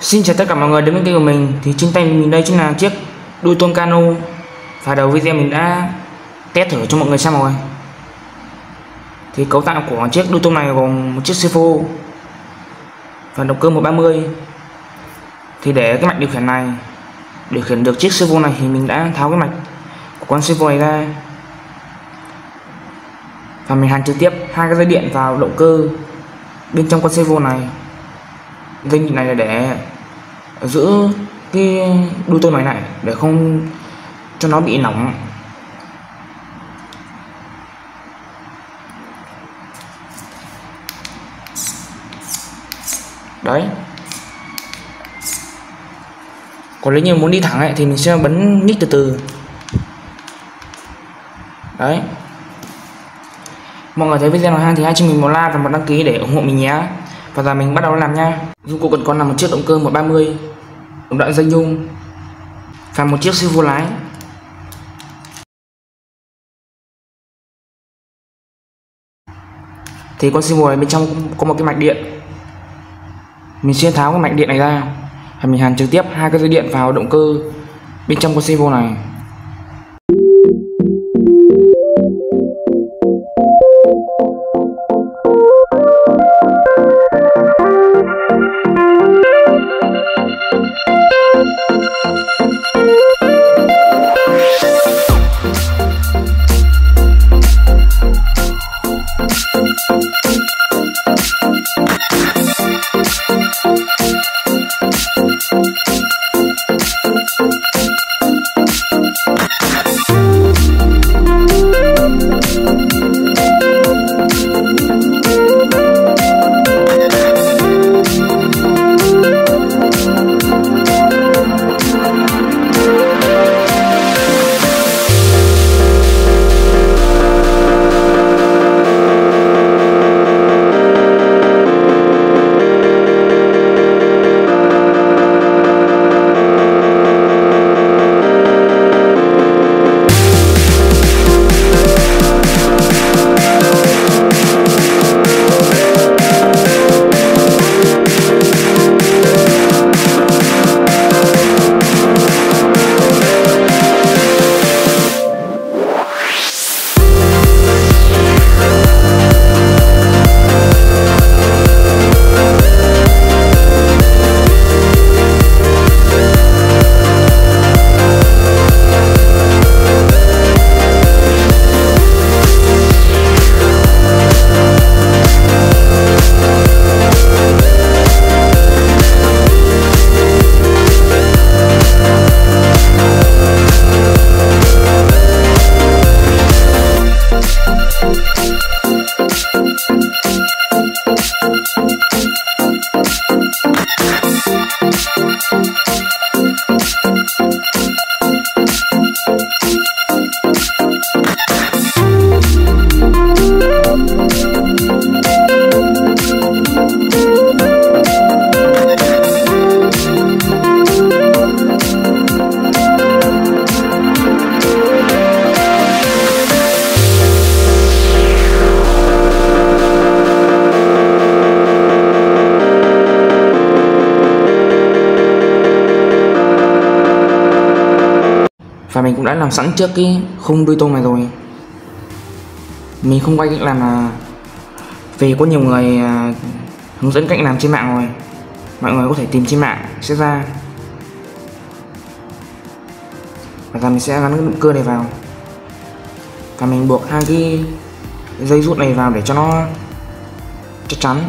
Xin chào tất cả mọi người đến với kênh của mình. Thì trên tay mình đây chính là chiếc đuôi tôm cano. Và đầu video mình đã test thử cho mọi người xem rồi. Thì cấu tạo của chiếc đuôi tôm này gồm một chiếc servo và động cơ 130. Thì để cái mạch điều khiển này điều khiển được chiếc servo này thì mình đã tháo cái mạch của con servo này ra và mình hàn trực tiếp hai cái dây điện vào động cơ bên trong con servo này. Dây điện này là để giữ cái đuôi tôm này để không cho nó bị nóng. Đấy. Còn nếu như muốn đi thẳng thì mình sẽ bấm nhích từ từ. Đấy. Mọi người thấy video nào hay thì hãy cho mình một like và một đăng ký để ủng hộ mình nhé. Và giờ mình bắt đầu làm nha. Dụng cụ cần có là một chiếc động cơ 130, một đoạn dây nhung và một chiếc servo lái. Thì con servo này bên trong có một cái mạch điện. Mình sẽ tháo cái mạch điện này ra và mình hàn trực tiếp hai cái dây điện vào động cơ bên trong con servo này. Và mình cũng đã làm sẵn trước cái khung đuôi tôm này rồi. Mình không quay cách làm là vì có nhiều người hướng dẫn cách làm trên mạng rồi. Mọi người có thể tìm trên mạng sẽ ra. Và giờ mình sẽ gắn cái động cơ này vào. Và mình buộc hai cái dây rút này vào để cho nó chắc chắn.